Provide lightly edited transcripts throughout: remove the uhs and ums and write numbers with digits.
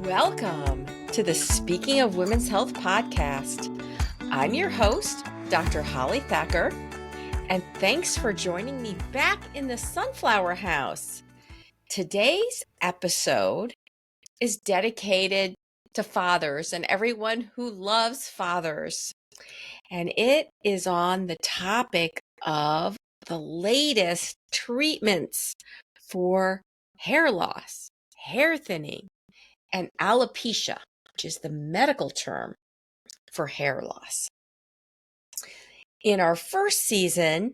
Welcome to the Speaking of Women's Health podcast. I'm your host, Dr. Holly Thacker, and thanks for joining me back in the Sunflower House. Today's episode is dedicated to fathers and everyone who loves fathers, and it is on the topic of the latest treatments for hair loss, hair thinning, and alopecia, which is the medical term for hair loss. In our first season,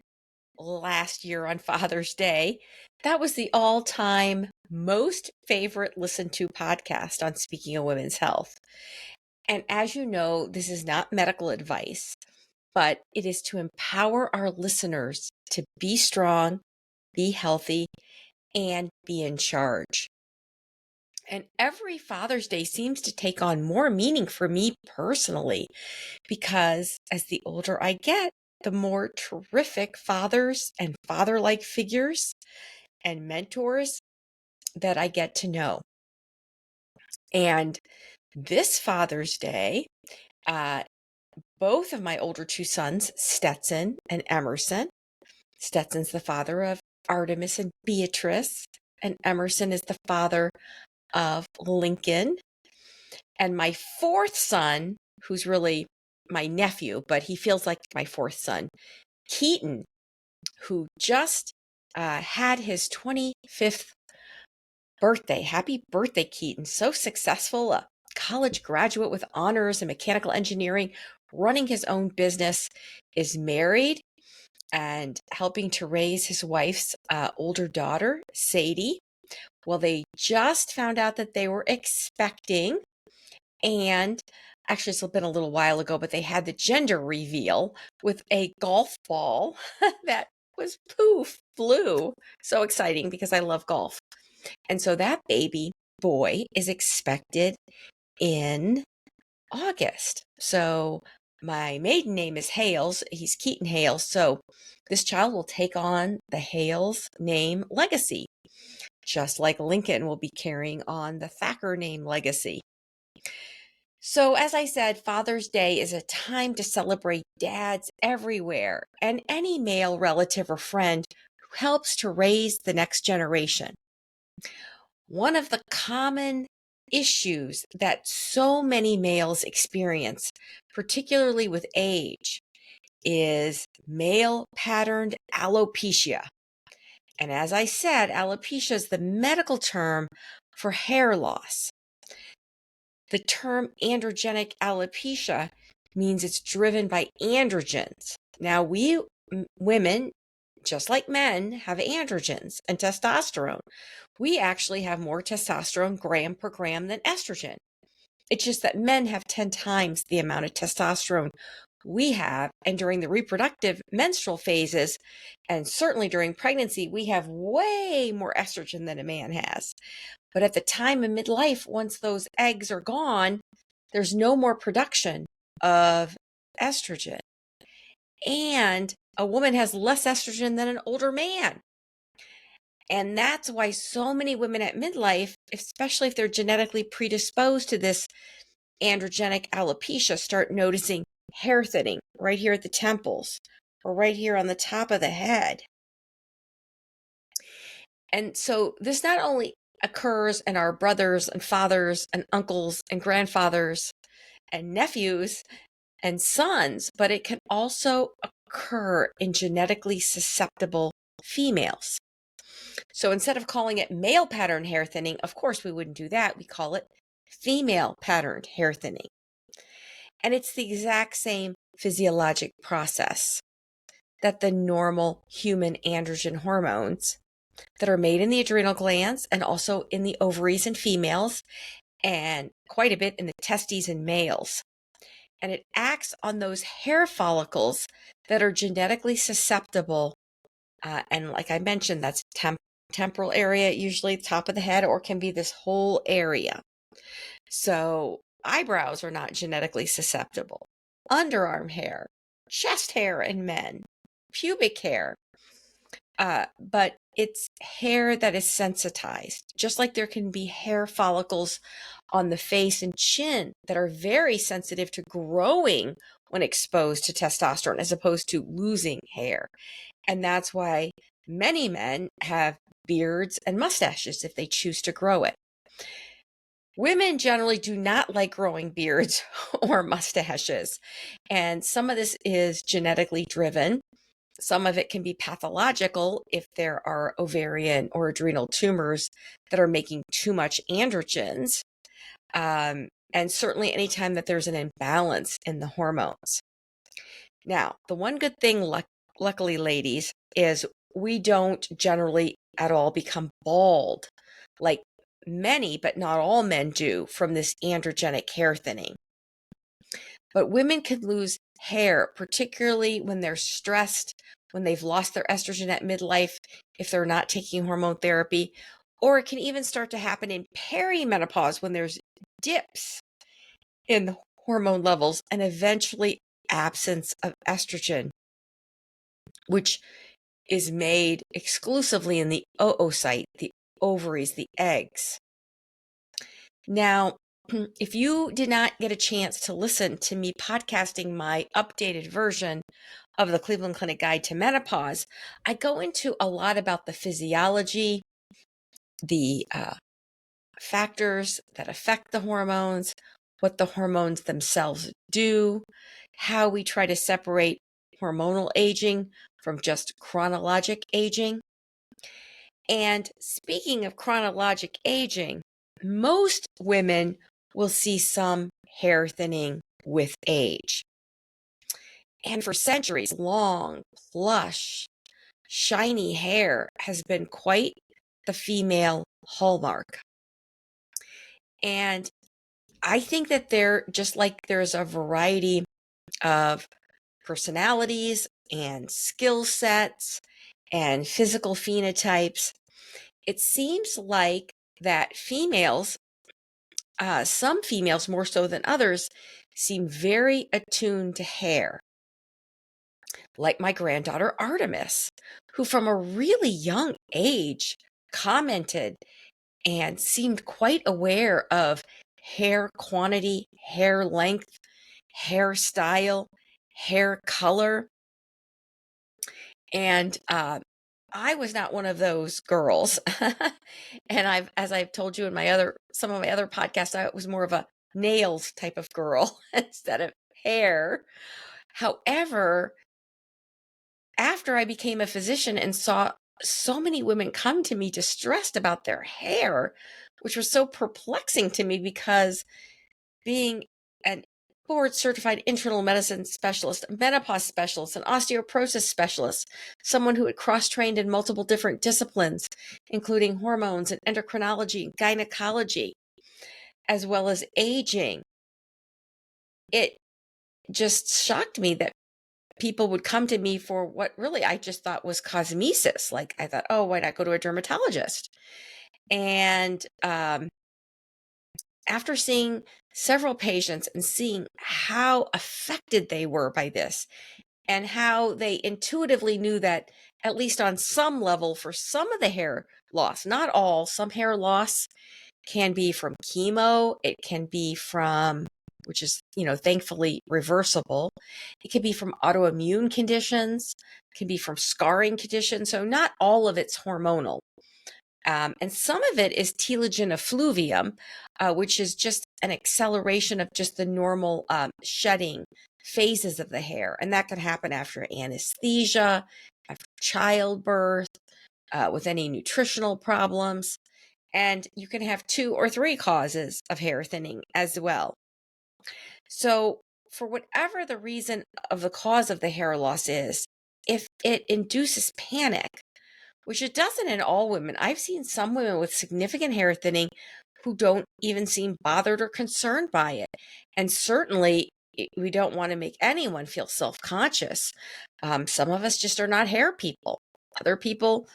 last year on Father's Day, that was the all-time most favorite listened to podcast on Speaking of Women's Health. And as you know, this is not medical advice, but it is to empower our listeners to be strong, be healthy, and be in charge. And every Father's Day seems to take on more meaning for me personally, because as the older I get, the more terrific fathers and father-like figures and mentors that I get to know. And this Father's Day, both of my older two sons, Stetson and Emerson. Stetson's the father of Artemis and Beatrice, and Emerson is the father of Lincoln. And my fourth son, who's really my nephew, but he feels like my fourth son, Keaton, who just had his 25th birthday. Happy birthday, Keaton. So successful, a college graduate with honors in mechanical engineering, running his own business, is married and helping to raise his wife's older daughter, Sadie. Well, they just found out that they were expecting, and actually it's been a little while ago, but they had the gender reveal with a golf ball that was flew. So exciting because I love golf. And so that baby boy is expected in August. So my maiden name is Hales. He's Keaton Hales. So this child will take on the Hales name legacy, just like Lincoln will be carrying on the Thacker name legacy. So as I said, Father's Day is a time to celebrate dads everywhere and any male relative or friend who helps to raise the next generation. One of the common issues that so many males experience, particularly with age, is male patterned alopecia. And as I said, alopecia is the medical term for hair loss. The term androgenic alopecia means it's driven by androgens. Now, we women, just like men, have androgens and testosterone. We actually have more testosterone gram per gram than estrogen. It's just that men have 10 times the amount of testosterone we have, and during the reproductive menstrual phases, and certainly during pregnancy, we have way more estrogen than a man has. But at the time of midlife, once those eggs are gone, there's no more production of estrogen. And a woman has less estrogen than an older man. And that's why so many women at midlife, especially if they're genetically predisposed to this androgenic alopecia, start noticing hair thinning right here at the temples or right here on the top of the head. And so this not only occurs in our brothers and fathers and uncles and grandfathers and nephews and sons, but it can also occur in genetically susceptible females. So instead of calling it male pattern hair thinning, of course we wouldn't do that. We call it female patterned hair thinning. And it's the exact same physiologic process that the normal human androgen hormones that are made in the adrenal glands and also in the ovaries in females and quite a bit in the testes in males. And it acts on those hair follicles that are genetically susceptible. And like I mentioned, that's temporal area, usually top of the head, or can be this whole area. So eyebrows are not genetically susceptible. Underarm hair, chest hair in men, pubic hair. But it's hair that is sensitized, just like there can be hair follicles on the face and chin that are very sensitive to growing when exposed to testosterone as opposed to losing hair. And that's why many men have beards and mustaches if they choose to grow it. Women generally do not like growing beards or mustaches. And some of this is genetically driven. Some of it can be pathological if there are ovarian or adrenal tumors that are making too much androgens. And certainly anytime that there's an imbalance in the hormones. Now, the one good thing, luckily, ladies, is we don't generally at all become bald like many, but not all men do from this androgenic hair thinning. But women can lose hair, particularly when they're stressed, when they've lost their estrogen at midlife, if they're not taking hormone therapy, or it can even start to happen in perimenopause when there's dips in the hormone levels and eventually absence of estrogen, which is made exclusively in the oocyte, the ovaries, the eggs. Now, if you did not get a chance to listen to me podcasting my updated version of the Cleveland Clinic Guide to Menopause, I go into a lot about the physiology, the factors that affect the hormones, what the hormones themselves do, how we try to separate hormonal aging from just chronologic aging. And speaking of chronologic aging, most women will see some hair thinning with age. And for centuries, long, plush, shiny hair has been quite the female hallmark. And I think that just like there's a variety of personalities and skill sets and physical phenotypes, it seems like that females, some females more so than others, seem very attuned to hair. Like my granddaughter Artemis, who from a really young age commented and seemed quite aware of hair quantity, hair length, hairstyle, hair color. And I was not one of those girls. And as I've told you in some of my other podcasts, I was more of a nails type of girl instead of hair. However, after I became a physician and saw so many women come to me distressed about their hair, which was so perplexing to me because being an board certified internal medicine specialist, a menopause specialist, an osteoporosis specialist, someone who had cross trained in multiple different disciplines, including hormones and endocrinology and gynecology, as well as aging. It just shocked me that people would come to me for what really I just thought was cosmesis. Like I thought, oh, why not go to a dermatologist? And after seeing several patients and seeing how affected they were by this and how they intuitively knew that at least on some level for some of the hair loss, not all, some hair loss can be from chemo. It can be from, which is, thankfully reversible. It can be from autoimmune conditions, it can be from scarring conditions. So not all of it's hormonal. And some of it is telogen effluvium, which is just an acceleration of just the normal shedding phases of the hair. And that can happen after anesthesia, after childbirth, with any nutritional problems. And you can have 2 or 3 causes of hair thinning as well. So for whatever the reason of the cause of the hair loss is, if it induces panic, which it doesn't in all women. I've seen some women with significant hair thinning who don't even seem bothered or concerned by it. And certainly, we don't want to make anyone feel self-conscious. Some of us just are not hair people. Other people,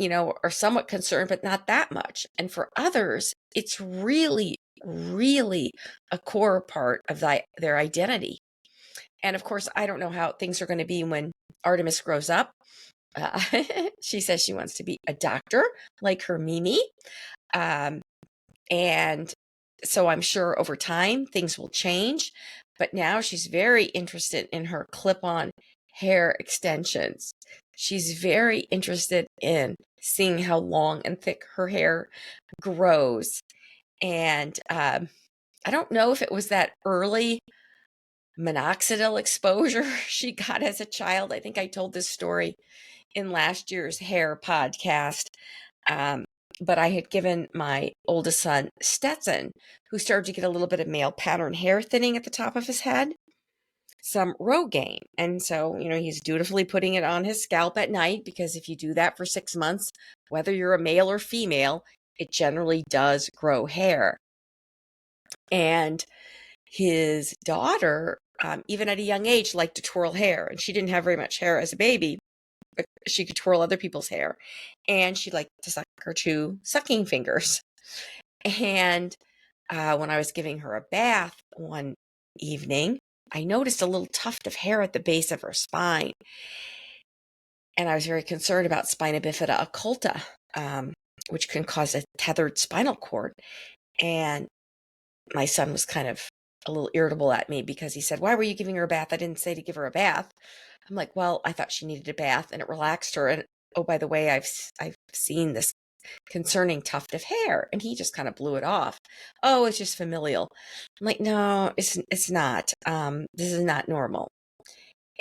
are somewhat concerned, but not that much. And for others, it's really, really a core part of their identity. And of course, I don't know how things are going to be when Artemis grows up. Uh, she says she wants to be a doctor like her Mimi. Um, and so I'm sure over time things will change. But now she's very interested in her clip-on hair extensions. She's very interested in seeing how long and thick her hair grows. And I don't know if it was that early minoxidil exposure she got as a child. I think I told this story in last year's hair podcast. Um, but I had given my oldest son, Stetson, who started to get a little bit of male pattern hair thinning at the top of his head, some Rogaine. And so, he's dutifully putting it on his scalp at night, because if you do that for 6 months, whether you're a male or female, it generally does grow hair. And his daughter, even at a young age, liked to twirl hair. And she didn't have very much hair as a baby, but she could twirl other people's hair. And she liked to suck her 2 sucking fingers. And when I was giving her a bath one evening, I noticed a little tuft of hair at the base of her spine. And I was very concerned about spina bifida occulta, which can cause a tethered spinal cord. And my son was kind of a little irritable at me, because he said, "Why were you giving her a bath? I didn't say to give her a bath." I'm like, "Well, I thought she needed a bath and it relaxed her. And oh, by the way, I've seen this concerning tuft of hair." And he just kind of blew it off. "Oh, it's just familial." I'm like, "No, it's not. This is not normal."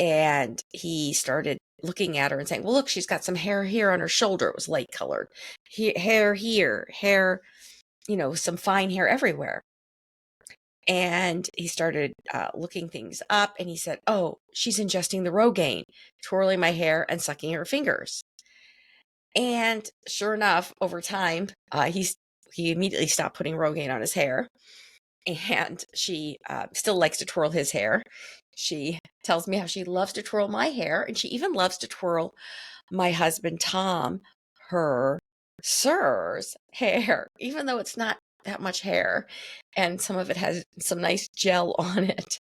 And he started looking at her and saying, "Well, look, she's got some hair here on her shoulder." It was light colored. Hair here, hair, some fine hair everywhere. And he started looking things up, and he said, "Oh, she's ingesting the Rogaine, twirling my hair and sucking her fingers." And sure enough, over time, he immediately stopped putting Rogaine on his hair. And she still likes to twirl his hair. She tells me how she loves to twirl my hair, and she even loves to twirl my husband, Tom, her sir's hair, even though it's not that much hair, and some of it has some nice gel on it.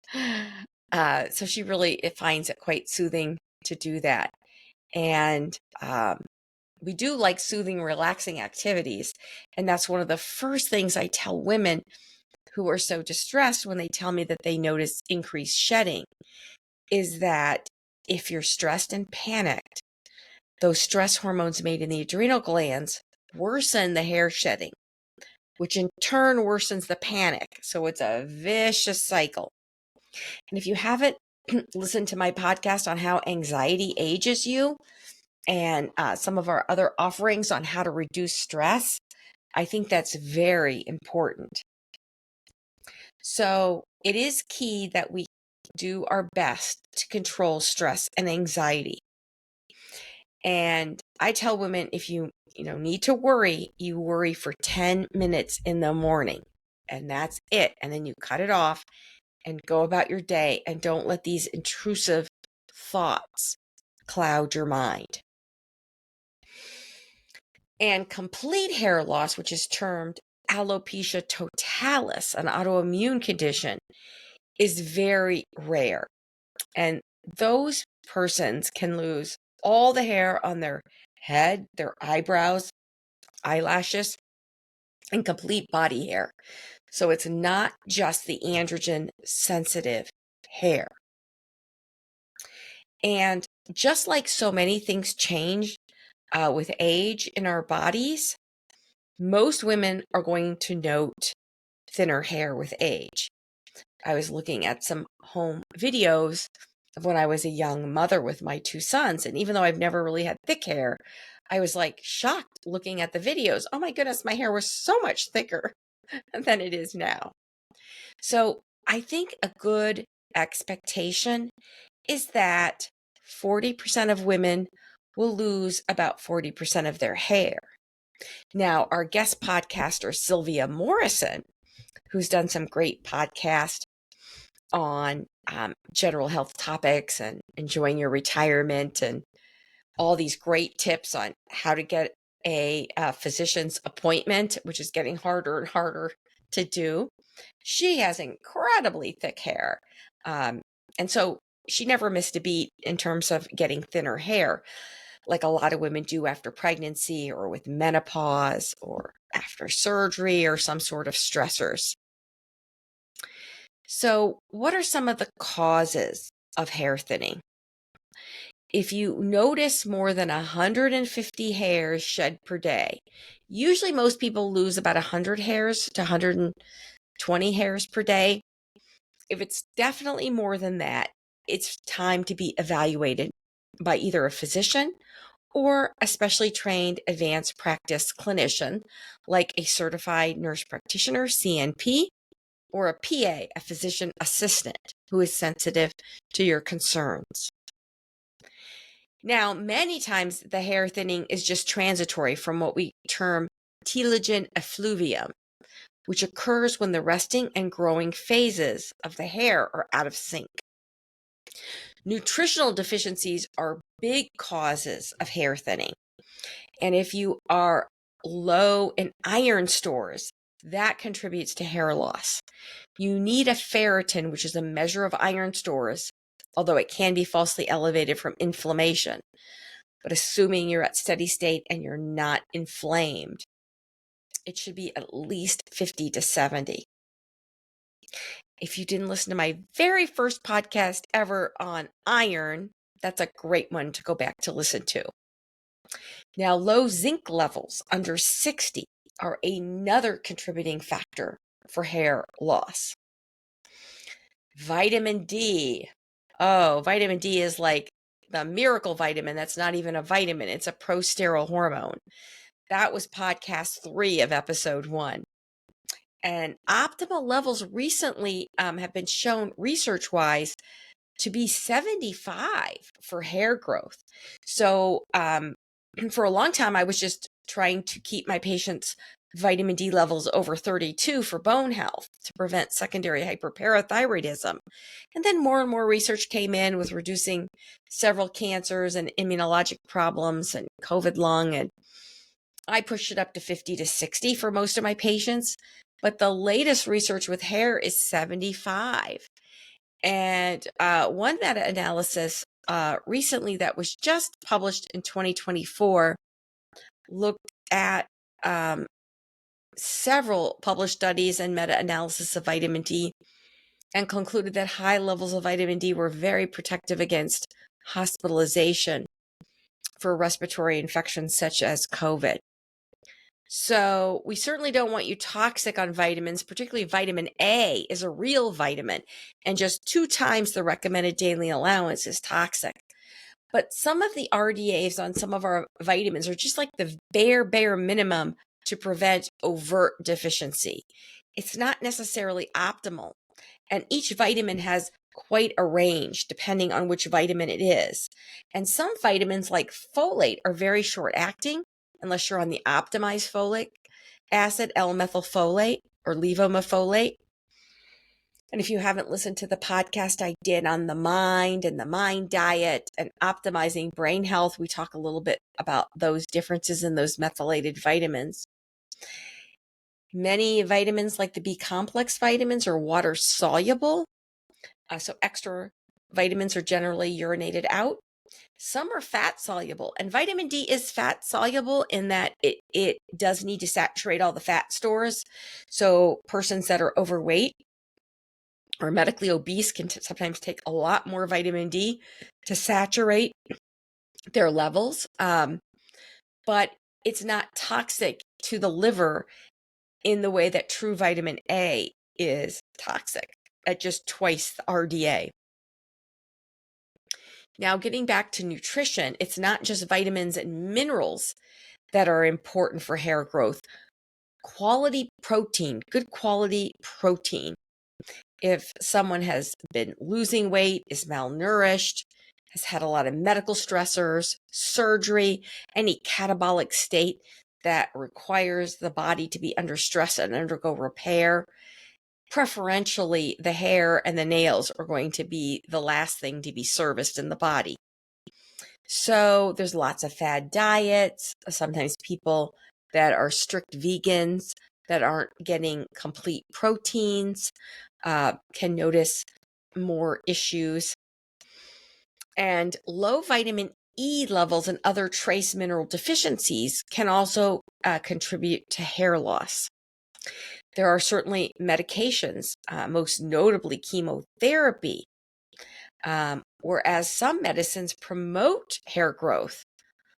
So she really finds it quite soothing to do that. And we do like soothing, relaxing activities. And that's one of the first things I tell women who are so distressed when they tell me that they notice increased shedding, is that if you're stressed and panicked, those stress hormones made in the adrenal glands worsen the hair shedding, which in turn worsens the panic. So it's a vicious cycle. And if you haven't listened to my podcast on how anxiety ages you, and some of our other offerings on how to reduce stress, I think that's very important. So it is key that we do our best to control stress and anxiety. And I tell women, if you need to worry, you worry for 10 minutes in the morning, and that's it. And then you cut it off and go about your day, and don't let these intrusive thoughts cloud your mind. And complete hair loss, which is termed alopecia totalis, an autoimmune condition, is very rare. And those persons can lose all the hair on their head, their eyebrows, eyelashes, and complete body hair. So it's not just the androgen sensitive hair. And just like so many things change with age in our bodies, most women are going to note thinner hair with age. I was looking at some home videos of when I was a young mother with my 2 sons. And even though I've never really had thick hair, I was like shocked looking at the videos. Oh my goodness, my hair was so much thicker than it is now. So I think a good expectation is that 40% of women will lose about 40% of their hair. Now, our guest podcaster, Sylvia Morrison, who's done some great podcasts on general health topics and enjoying your retirement and all these great tips on how to get a physician's appointment, which is getting harder and harder to do. She has incredibly thick hair. And so she never missed a beat in terms of getting thinner hair. like a lot of women do after pregnancy or with menopause or after surgery or some sort of stressors. So, what are some of the causes of hair thinning? If you notice more than 150 hairs shed per day, usually most people lose about 100 hairs to 120 hairs per day. If it's definitely more than that, it's time to be evaluated by either a physician or a specially trained advanced practice clinician like a certified nurse practitioner, CNP, or a PA, a physician assistant, who is sensitive to your concerns. Now, many times the hair thinning is just transitory from what we term telogen effluvium, which occurs when the resting and growing phases of the hair are out of sync. Nutritional deficiencies are big causes of hair thinning. And if you are low in iron stores, that contributes to hair loss. You need a ferritin, which is a measure of iron stores, although it can be falsely elevated from inflammation. But assuming you're at steady state and you're not inflamed, it should be at least 50 to 70. If you didn't listen to my very first podcast ever on iron, that's a great one to go back to listen to. Now, low zinc levels under 60 are another contributing factor for hair loss. Vitamin D. Oh, vitamin D is like the miracle vitamin. That's not even a vitamin. It's a prosteryl hormone. That was podcast 3 of episode 1. And optimal levels recently have been shown research-wise to be 75 for hair growth. So for a long time, I was just trying to keep my patients' vitamin D levels over 32 for bone health to prevent secondary hyperparathyroidism. And then more and more research came in with reducing several cancers and immunologic problems and COVID lung. And I pushed it up to 50 to 60 for most of my patients. But the latest research with hair is 75. And one meta-analysis recently that was just published in 2024 looked at several published studies and meta-analysis of vitamin D and concluded that high levels of vitamin D were very protective against hospitalization for respiratory infections such as COVID. So we certainly don't want you toxic on vitamins, particularly vitamin A is a real vitamin, and just 2 times the recommended daily allowance is toxic. But some of the RDAs on some of our vitamins are just like the bare minimum to prevent overt deficiency. It's not necessarily optimal. And each vitamin has quite a range depending on which vitamin it is. And some vitamins like folate are very short acting unless you're on the optimized folic acid, L-methylfolate or levomefolate. And if you haven't listened to the podcast I did on the mind and the mind diet and optimizing brain health, we talk a little bit about those differences in those methylated vitamins. Many vitamins like the B complex vitamins are water soluble. So extra vitamins are generally urinated out. Some are fat soluble, and vitamin D is fat soluble in that it does need to saturate all the fat stores. So persons that are overweight or medically obese can sometimes take a lot more vitamin D to saturate their levels. But it's not toxic to the liver in the way that true vitamin A is toxic at just twice the RDA. Now, getting back to nutrition, it's not just vitamins and minerals that are important for hair growth. Quality protein, good quality protein. If someone has been losing weight, is malnourished, has had a lot of medical stressors, surgery, any catabolic state that requires the body to be under stress and undergo repair, preferentially the hair and the nails are going to be the last thing to be serviced in the body. So there's lots of fad diets, sometimes people that are strict vegans that aren't getting complete proteins can notice more issues. And low vitamin E levels and other trace mineral deficiencies can also contribute to hair loss. There are certainly medications, most notably chemotherapy, whereas some medicines promote hair growth,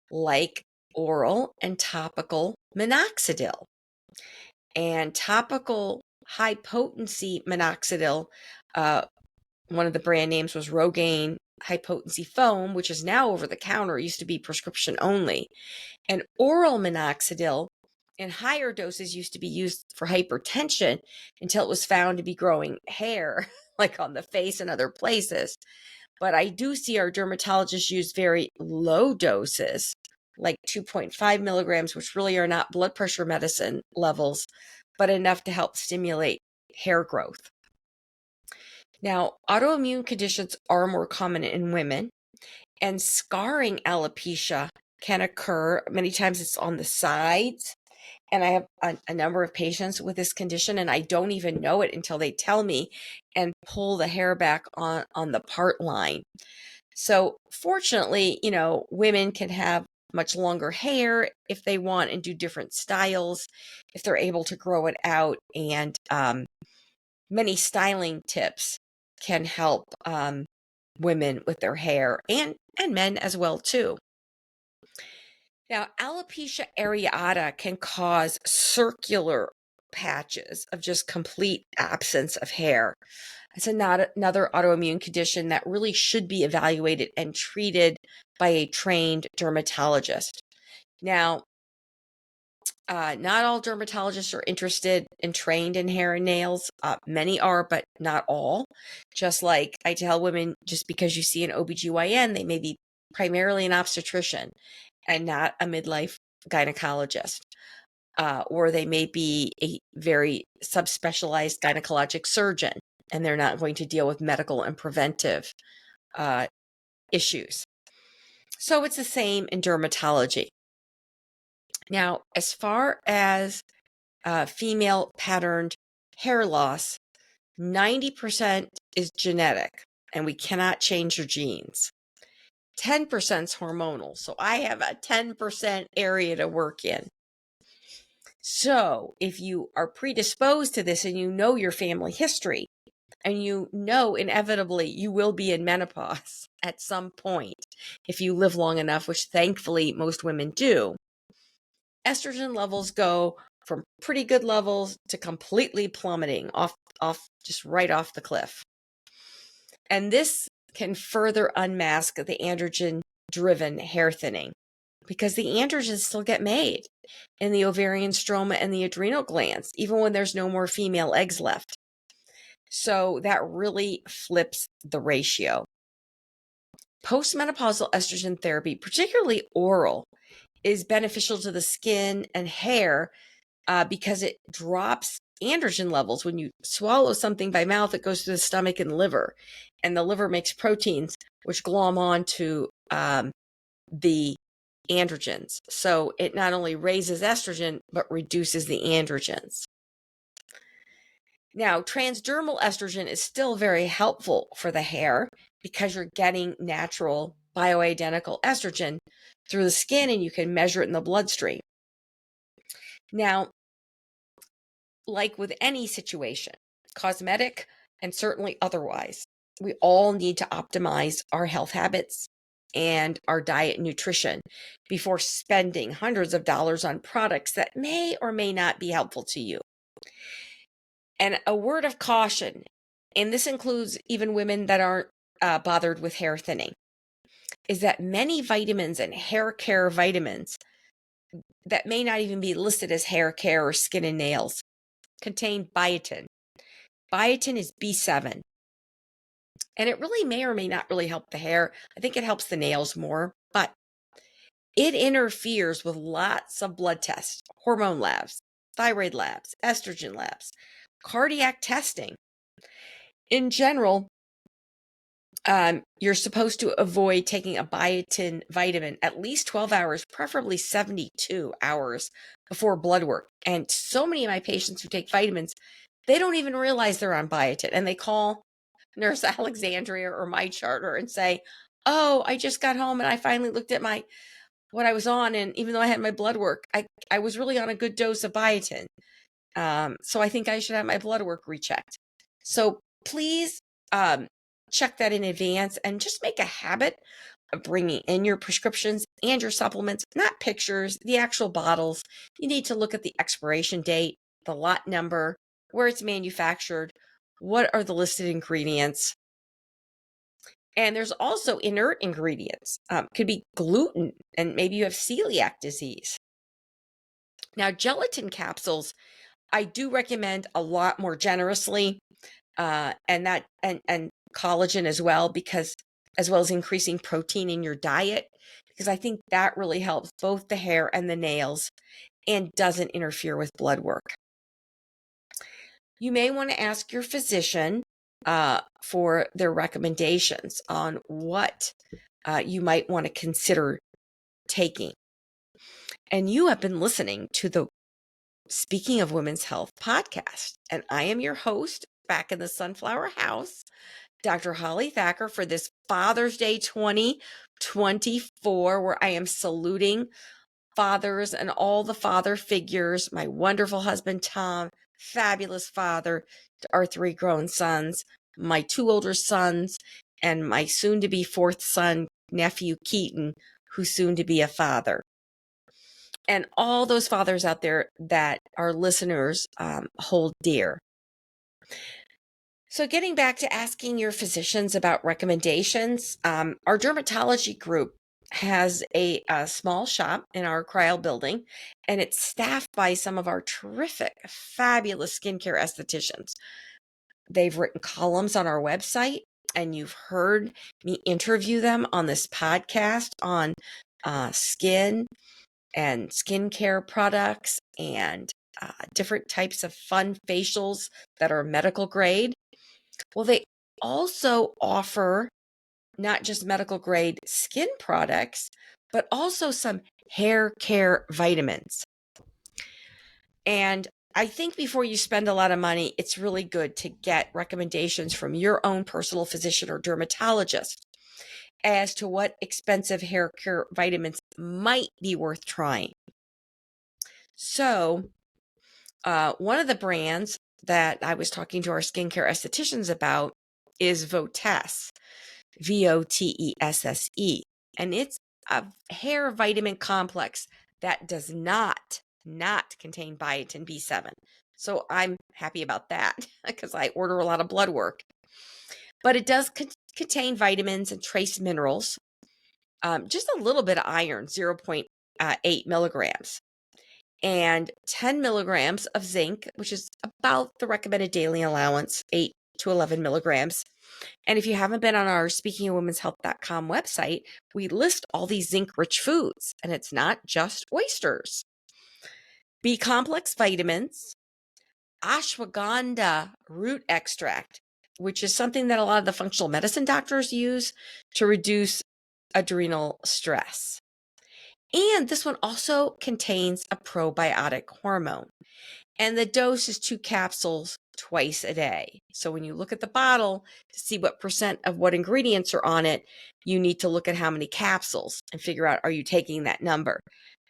like oral and topical minoxidil. And topical high potency minoxidil, one of the brand names was Rogaine High Potency Foam, which is now over the counter. It used to be prescription only. And oral minoxidil in higher doses used to be used for hypertension until it was found to be growing hair, like on the face and other places. But I do see our dermatologists use very low doses, like 2.5 milligrams, which really are not blood pressure medicine levels, but enough to help stimulate hair growth. Now, autoimmune conditions are more common in women, and scarring alopecia can occur. Many times it's on the sides. And I have a number of patients with this condition, and I don't even know it until they tell me and pull the hair back on the part line. So fortunately, women can have much longer hair if they want and do different styles if they're able to grow it out. And many styling tips can help women with their hair and men as well too. Now, alopecia areata can cause circular patches of just complete absence of hair. It's another autoimmune condition that really should be evaluated and treated by a trained dermatologist. Now, not all dermatologists are interested and trained in hair and nails. Many are, but not all. Just like I tell women, just because you see an OBGYN, they may be primarily an obstetrician and not a midlife gynecologist. Or they may be a very subspecialized gynecologic surgeon, and they're not going to deal with medical and preventive issues. So it's the same in dermatology. Now, as far as female patterned hair loss, 90% is genetic, and we cannot change your genes. 10% is hormonal. So I have a 10% area to work in. So if you are predisposed to this and you know your family history, and you know inevitably you will be in menopause at some point if you live long enough, which thankfully most women do, estrogen levels go from pretty good levels to completely plummeting off just right off the cliff. And this can further unmask the androgen-driven hair thinning because the androgens still get made in the ovarian stroma and the adrenal glands, even when there's no more female eggs left. So that really flips the ratio. Postmenopausal estrogen therapy, particularly oral, is beneficial to the skin and hair because it drops androgen levels. When you swallow something by mouth, it goes to the stomach and liver, and the liver makes proteins which glom onto the androgens. So it not only raises estrogen, but reduces the androgens. Now, transdermal estrogen is still very helpful for the hair because you're getting natural bioidentical estrogen through the skin, and you can measure it in the bloodstream. Now, like with any situation, cosmetic and certainly otherwise, we all need to optimize our health habits and our diet and nutrition before spending hundreds of dollars on products that may or may not be helpful to you. And a word of caution, and this includes even women that aren't bothered with hair thinning, is that many vitamins and hair care vitamins that may not even be listed as hair care or skin and nails contain biotin. Biotin is B7, and it really may or may not really help the hair. I think it helps the nails more, but it interferes with lots of blood tests, hormone labs, thyroid labs, estrogen labs, cardiac testing. In general, you're supposed to avoid taking a biotin vitamin at least 12 hours, preferably 72 hours before blood work. And so many of my patients who take vitamins, they don't even realize they're on biotin, and they call Nurse Alexandria or my charter and say, oh, I just got home and I finally looked at what I was on, and even though I had my blood work, I was really on a good dose of biotin. So I think I should have my blood work rechecked. So please check that in advance and just make a habit of bringing in your prescriptions and your supplements, not pictures, the actual bottles. You need to look at the expiration date, the lot number, where it's manufactured, what are the listed ingredients. And there's also inert ingredients. Could be gluten, and maybe you have celiac disease. Now, gelatin capsules, I do recommend a lot more generously, and collagen as well, because as well as increasing protein in your diet, because I think that really helps both the hair and the nails and doesn't interfere with blood work. You may want to ask your physician for their recommendations on what you might want to consider taking. And you have been listening to the Speaking of Women's Health podcast, and I am your host back in the Sunflower House, Dr. Holly Thacker, for this Father's Day 2024, where I am saluting fathers and all the father figures, my wonderful husband, Tom, fabulous father to our 3 grown sons, my 2 older sons, and my soon-to-be 4th son, nephew, Keaton, who's soon to be a father. And all those fathers out there that our listeners hold dear. So getting back to asking your physicians about recommendations, our dermatology group has a small shop in our cryo building, and it's staffed by some of our terrific, fabulous skincare estheticians. They've written columns on our website, and you've heard me interview them on this podcast on skin and skincare products and different types of fun facials that are medical grade. Well, they also offer not just medical grade skin products, but also some hair care vitamins. And I think before you spend a lot of money, it's really good to get recommendations from your own personal physician or dermatologist as to what expensive hair care vitamins might be worth trying. So, one of the brands that I was talking to our skincare estheticians about is Votesse, Votesse, and it's a hair vitamin complex that does not contain biotin B7. So I'm happy about that because I order a lot of blood work. But it does contain vitamins and trace minerals, just a little bit of iron, 0.8 milligrams, and 10 milligrams of zinc, which is about the recommended daily allowance, 8 to 11 milligrams. And if you haven't been on our speakingofwomenshealth.com website, we list all these zinc-rich foods, and it's not just oysters. B-complex vitamins, ashwagandha root extract, which is something that a lot of the functional medicine doctors use to reduce adrenal stress. And this one also contains a probiotic hormone. And the dose is 2 capsules twice a day. So when you look at the bottle to see what percent of what ingredients are on it, you need to look at how many capsules and figure out, are you taking that number?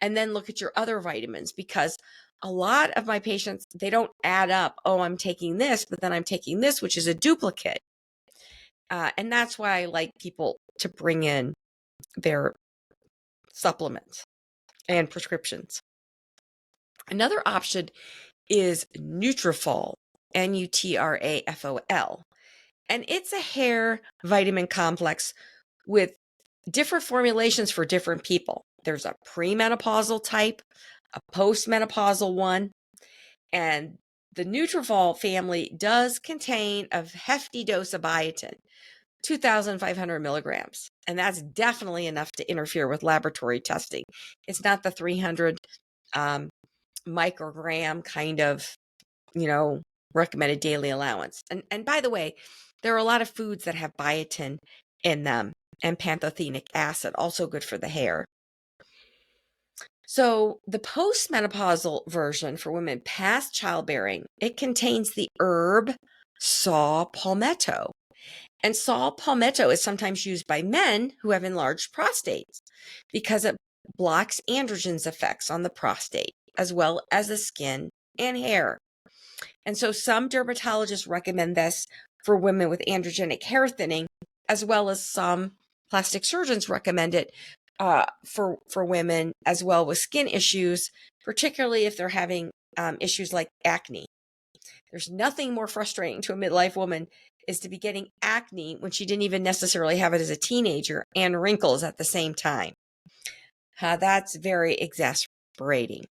And then look at your other vitamins, because a lot of my patients, they don't add up, oh, I'm taking this, but then I'm taking this, which is a duplicate. And that's why I like people to bring in their supplements and prescriptions. Another option is Nutrafol, Nutrafol. And it's a hair vitamin complex with different formulations for different people. There's a premenopausal type, a postmenopausal one, and the Nutrafol family does contain a hefty dose of biotin, 2,500 milligrams. And that's definitely enough to interfere with laboratory testing. It's not the 300 microgram kind of, recommended daily allowance. And by the way, there are a lot of foods that have biotin in them, and pantothenic acid, also good for the hair. So the postmenopausal version for women past childbearing, it contains the herb saw palmetto. And saw palmetto is sometimes used by men who have enlarged prostates because it blocks androgens effects on the prostate, as well as the skin and hair. And so some dermatologists recommend this for women with androgenic hair thinning, as well as some plastic surgeons recommend it for women as well with skin issues, particularly if they're having issues like acne. There's nothing more frustrating to a midlife woman is to be getting acne when she didn't even necessarily have it as a teenager and wrinkles at the same time. That's very exasperating.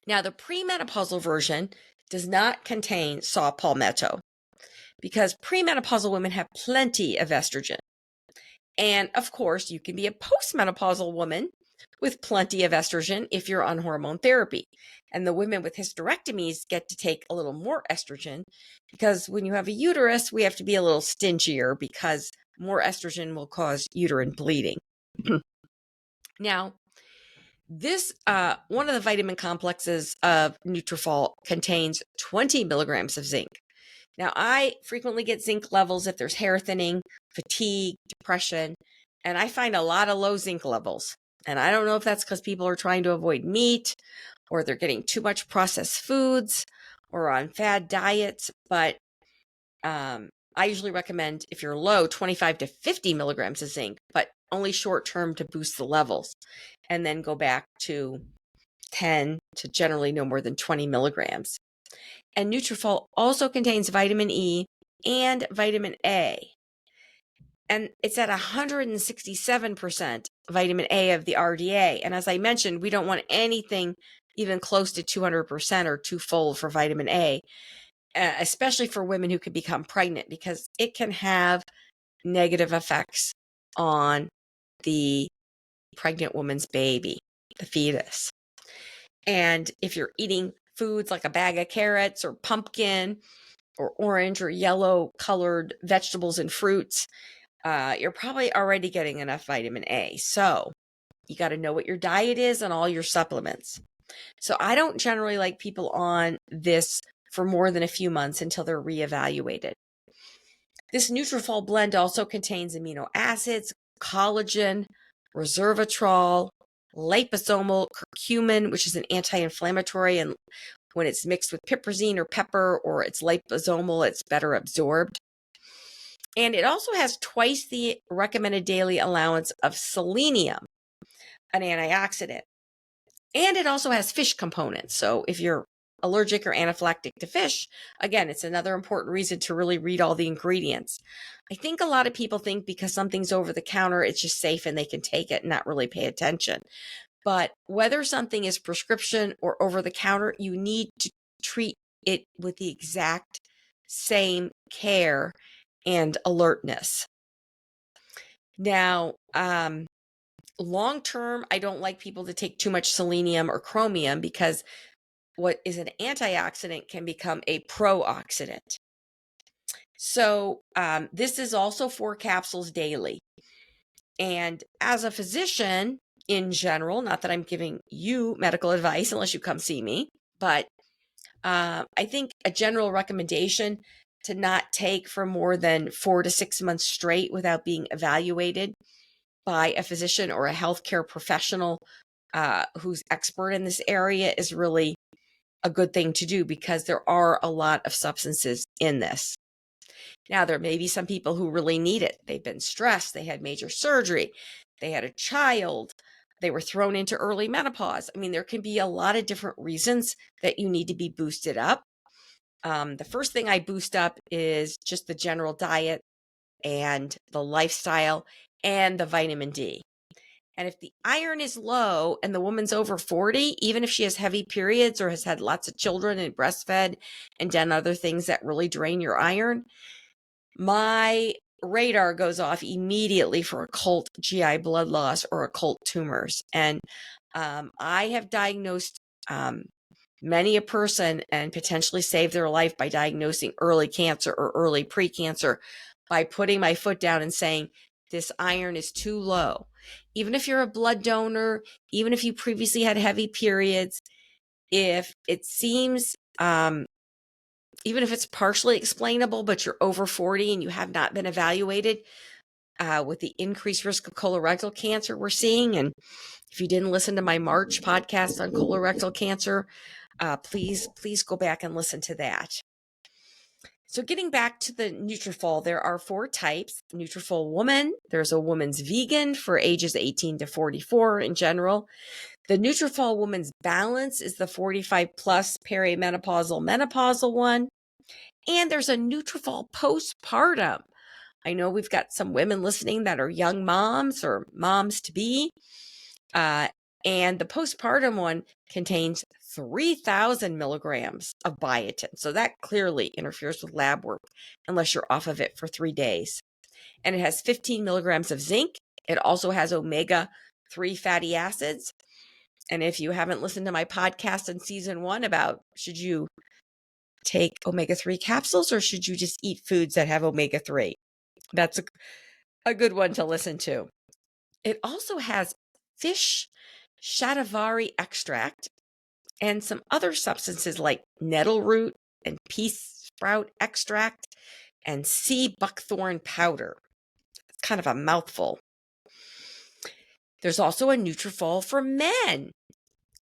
Now, the premenopausal version does not contain saw palmetto because premenopausal women have plenty of estrogen. And of course, you can be a postmenopausal woman with plenty of estrogen if you're on hormone therapy. And the women with hysterectomies get to take a little more estrogen because when you have a uterus, we have to be a little stingier because more estrogen will cause uterine bleeding. Now, this one of the vitamin complexes of Nutrafol contains 20 milligrams of zinc. Now, I frequently get zinc levels if there's hair thinning, fatigue, depression, and I find a lot of low zinc levels. And I don't know if that's because people are trying to avoid meat or they're getting too much processed foods or on fad diets, but I usually recommend if you're low, 25 to 50 milligrams of zinc, but only short term to boost the levels, and then go back to 10 to generally no more than 20 milligrams. And Nutrafol also contains vitamin E and vitamin A. And it's at 167% vitamin A of the RDA. And as I mentioned, we don't want anything even close to 200% or twofold for vitamin A, especially for women who could become pregnant, because it can have negative effects on the pregnant woman's baby, the fetus. And if you're eating foods like a bag of carrots or pumpkin or orange or yellow colored vegetables and fruits, you're probably already getting enough vitamin A. So you got to know what your diet is and all your supplements. So I don't generally like people on this for more than a few months until they're reevaluated. This Nutrafol blend also contains amino acids, collagen, resveratrol, liposomal curcumin, which is an anti-inflammatory, and when it's mixed with piperazine or pepper or it's liposomal, it's better absorbed. And it also has twice the recommended daily allowance of selenium, an antioxidant. And it also has fish components. So if you're allergic or anaphylactic to fish, again, it's another important reason to really read all the ingredients. I think a lot of people think because something's over the counter, it's just safe and they can take it and not really pay attention. But whether something is prescription or over the counter, you need to treat it with the exact same care and alertness. Now, long term, I don't like people to take too much selenium or chromium because what is an antioxidant can become a pro-oxidant. So this is also 4 capsules daily. And as a physician in general, not that I'm giving you medical advice unless you come see me, but I think a general recommendation to not take for more than 4 to 6 months straight without being evaluated by a physician or a healthcare professional who's expert in this area is really a good thing to do because there are a lot of substances in this. Now, there may be some people who really need it. They've been stressed. They had major surgery. They had a child. They were thrown into early menopause. I mean, there can be a lot of different reasons that you need to be boosted up. The first thing I boost up is just the general diet and the lifestyle and the vitamin D. And if the iron is low and the woman's over 40, even if she has heavy periods or has had lots of children and breastfed and done other things that really drain your iron, my radar goes off immediately for occult GI blood loss or occult tumors. And I have diagnosed many a person and potentially saved their life by diagnosing early cancer or early precancer by putting my foot down and saying, this iron is too low. Even if you're a blood donor, even if you previously had heavy periods, if it seems even if it's partially explainable, but you're over 40 and you have not been evaluated with the increased risk of colorectal cancer we're seeing. And if you didn't listen to my March podcast on colorectal cancer, please go back and listen to that. So getting back to the Nutrafol, there are 4 types. Nutrafol Woman, there's a woman's vegan for ages 18 to 44 in general. The Nutrafol Woman's Balance is the 45 plus perimenopausal menopausal one. And there's a Nutrafol Postpartum. I know we've got some women listening that are young moms or moms to be. And the postpartum one contains 3,000 milligrams of biotin. So that clearly interferes with lab work unless you're off of it for 3 days. And it has 15 milligrams of zinc. It also has omega-3 fatty acids. And if you haven't listened to my podcast in season 1 about should you take omega-3 capsules or should you just eat foods that have omega-3, that's a good one to listen to. It also has fish shatavari extract and some other substances like nettle root and pea sprout extract and sea buckthorn powder. It's kind of a mouthful. There's also a Nutrafol for men.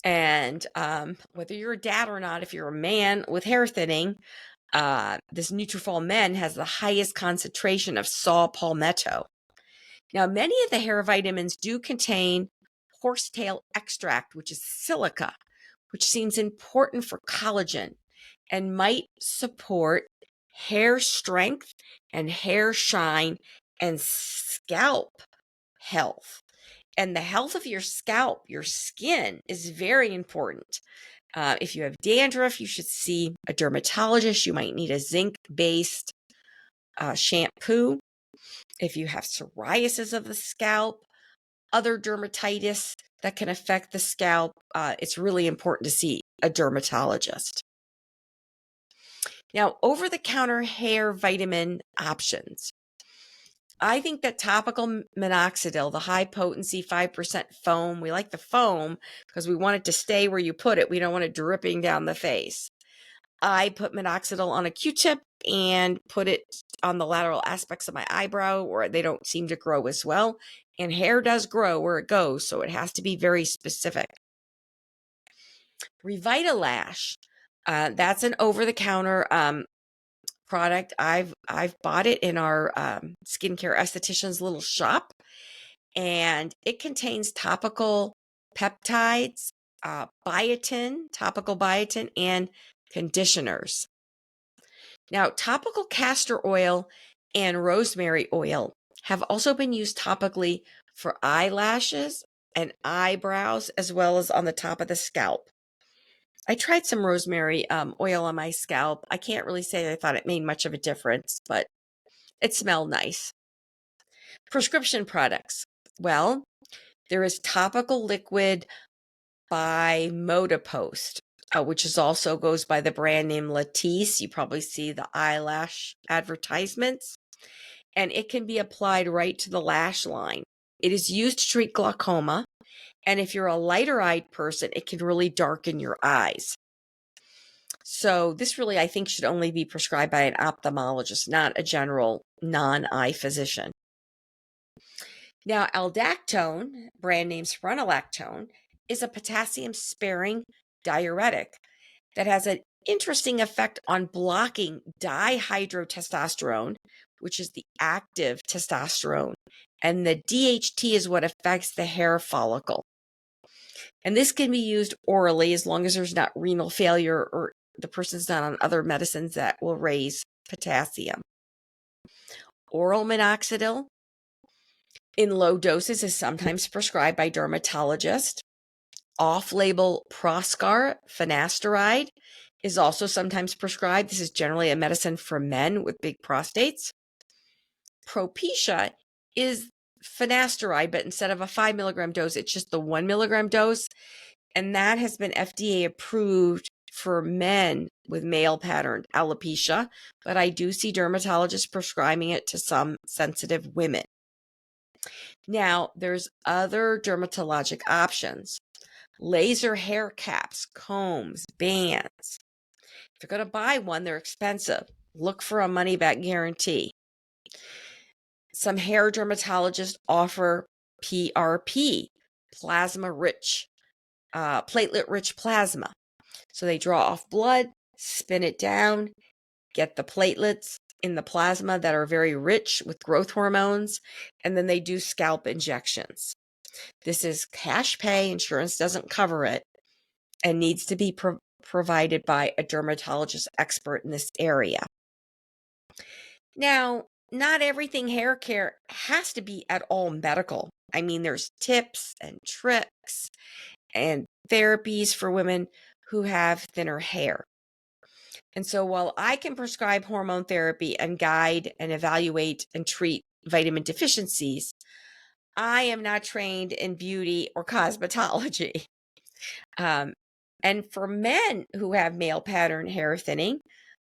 And whether you're a dad or not, if you're a man with hair thinning, this Nutrafol Men has the highest concentration of saw palmetto. Now, many of the hair vitamins do contain horsetail extract, which is silica, which seems important for collagen and might support hair strength and hair shine and scalp health. And the health of your scalp, your skin, is very important. If you have dandruff, you should see a dermatologist. You might need a zinc-based shampoo. If you have psoriasis of the scalp, other dermatitis that can affect the scalp, it's really important to see a dermatologist. Now, over-the-counter hair vitamin options. I think that topical minoxidil, the high potency 5% foam, we like the foam because we want it to stay where you put it. We don't want it dripping down the face. I put minoxidil on a Q-tip and put it on the lateral aspects of my eyebrow where they don't seem to grow as well. And hair does grow where it goes, so it has to be very specific. Revitalash, that's an over-the-counter product. I've bought it in our skincare esthetician's little shop, and it contains topical peptides, biotin, topical biotin, and conditioners. Now, topical castor oil and rosemary oil have also been used topically for eyelashes and eyebrows, as well as on the top of the scalp. I tried some rosemary oil on my scalp. I can't really say I thought it made much of a difference, but it smelled nice. Prescription products. Well, there is topical liquid by Modapost, which is also goes by the brand name Latisse. You probably see the eyelash advertisements. And it can be applied right to the lash line. It is used to treat glaucoma. And if you're a lighter-eyed person, it can really darken your eyes. So this really, I think, should only be prescribed by an ophthalmologist, not a general non-eye physician. Now, aldactone, brand name spironolactone, is a potassium-sparing diuretic that has an interesting effect on blocking dihydrotestosterone, which is the active testosterone, and the DHT is what affects the hair follicle. And this can be used orally as long as there's not renal failure or the person's not on other medicines that will raise potassium. Oral minoxidil in low doses is sometimes prescribed by dermatologists. Off-label Proscar finasteride is also sometimes prescribed. This is generally a medicine for men with big prostates. Propecia is finasteride, but instead of a 5 milligram dose, it's just the 1 milligram dose. And that has been FDA approved for men with male pattern alopecia, but I do see dermatologists prescribing it to some sensitive women. Now, there's other dermatologic options. Laser hair caps, combs, bands. If you're going to buy one, they're expensive. Look for a money-back guarantee. Some hair dermatologists offer PRP, plasma-rich, platelet-rich plasma. So they draw off blood, spin it down, get the platelets in the plasma that are very rich with growth hormones, and then they do scalp injections. This is cash pay, insurance doesn't cover it, and needs to be provided by a dermatologist expert in this area. Now, not everything hair care has to be at all medical. I mean, there's tips and tricks and therapies for women who have thinner hair. And so while I can prescribe hormone therapy and guide and evaluate and treat vitamin deficiencies, I am not trained in beauty or cosmetology. And for men who have male pattern hair thinning,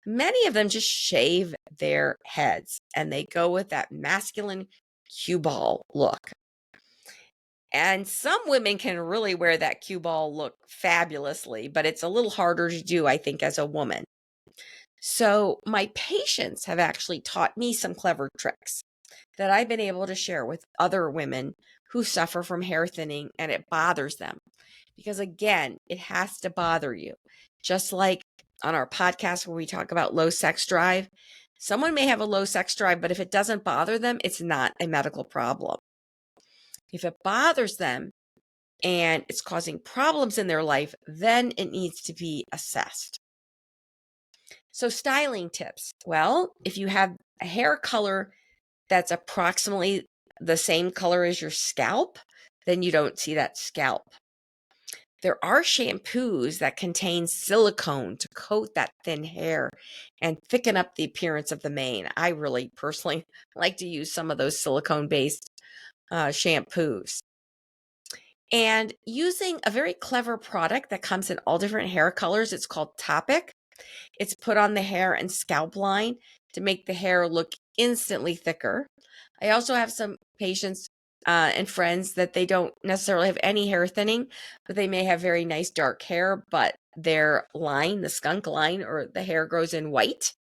many of them just shave their heads and they go with that masculine cue ball look. And some women can really wear that cue ball look fabulously, but it's a little harder to do, I think, as a woman. So my patients have actually taught me some clever tricks that I've been able to share with other women who suffer from hair thinning and it bothers them. Because again, it has to bother you. Just like on our podcast where we talk about low sex drive, someone may have a low sex drive, but if it doesn't bother them, it's not a medical problem. If it bothers them and it's causing problems in their life, then it needs to be assessed. So styling tips. Well, if you have a hair color that's approximately the same color as your scalp, then you don't see that scalp. There are shampoos that contain silicone to coat that thin hair and thicken up the appearance of the mane. I really personally like to use some of those silicone-based shampoos. And using a very clever product that comes in all different hair colors, it's called Thacker. It's put on the hair and scalp line to make the hair look instantly thicker. I also have some patients and friends that they don't necessarily have any hair thinning, but they may have very nice dark hair, but their line, the skunk line, or the hair grows in white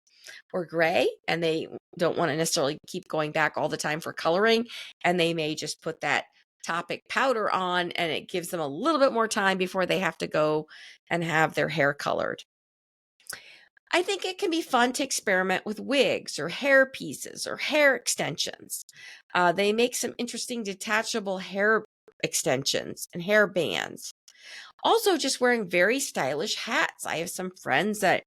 or gray, and they don't want to necessarily keep going back all the time for coloring, and they may just put that Thacker powder on, and it gives them a little bit more time before they have to go and have their hair colored. I think it can be fun to experiment with wigs or hair pieces or hair extensions. They make some interesting detachable hair extensions and hair bands. Also, just wearing very stylish hats. I have some friends that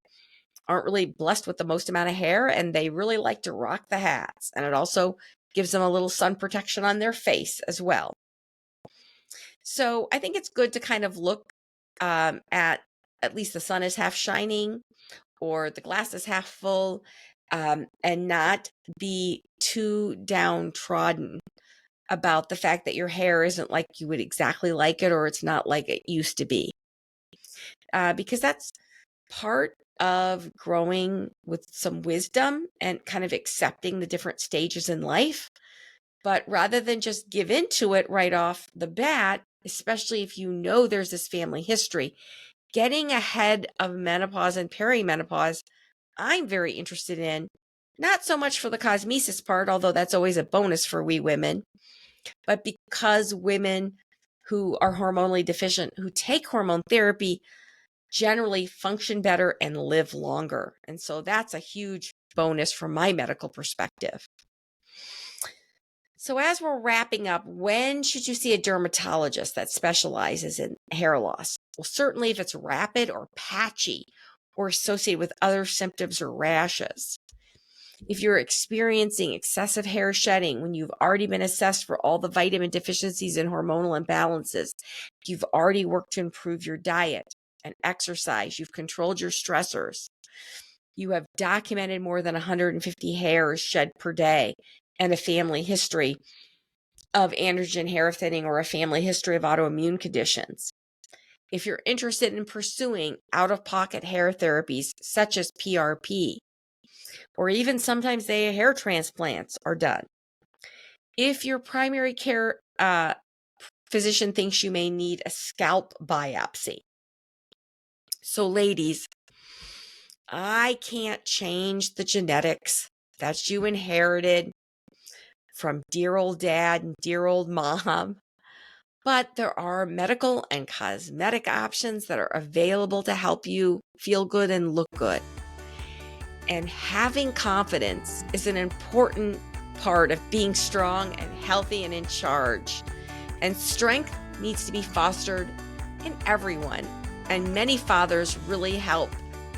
aren't really blessed with the most amount of hair and they really like to rock the hats. And it also gives them a little sun protection on their face as well. So I think it's good to kind of look at least the sun is half shining, or the glass is half full, and not be too downtrodden about the fact that your hair isn't like you would exactly like it, or it's not like it used to be. Because that's part of growing with some wisdom and kind of accepting the different stages in life. But rather than just give into it right off the bat, especially if you know there's this family history, getting ahead of menopause and perimenopause, I'm very interested in, not so much for the cosmesis part, although that's always a bonus for we women, but because women who are hormonally deficient, who take hormone therapy, generally function better and live longer. And so that's a huge bonus from my medical perspective. So as we're wrapping up, when should you see a dermatologist that specializes in hair loss? Well, certainly if it's rapid or patchy or associated with other symptoms or rashes. If you're experiencing excessive hair shedding when you've already been assessed for all the vitamin deficiencies and hormonal imbalances, you've already worked to improve your diet and exercise, you've controlled your stressors, you have documented more than 150 hairs shed per day, and a family history of androgen hair thinning or a family history of autoimmune conditions. If you're interested in pursuing out-of-pocket hair therapies such as PRP, or even sometimes the hair transplants are done. If your primary care physician thinks you may need a scalp biopsy. So ladies, I can't change the genetics that you inherited from dear old dad and dear old mom, but there are medical and cosmetic options that are available to help you feel good and look good. And having confidence is an important part of being strong and healthy and in charge. And strength needs to be fostered in everyone. And many fathers really help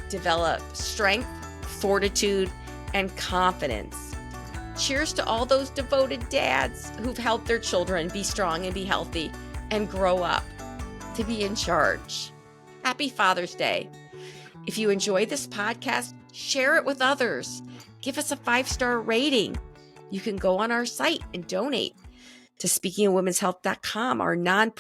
develop strength, fortitude, and confidence. Cheers to all those devoted dads who've helped their children be strong and be healthy and grow up to be in charge. Happy Father's Day. If you enjoy this podcast, share it with others. Give us a 5-star rating. You can go on our site and donate to speakingofwomenshealth.com, our nonprofit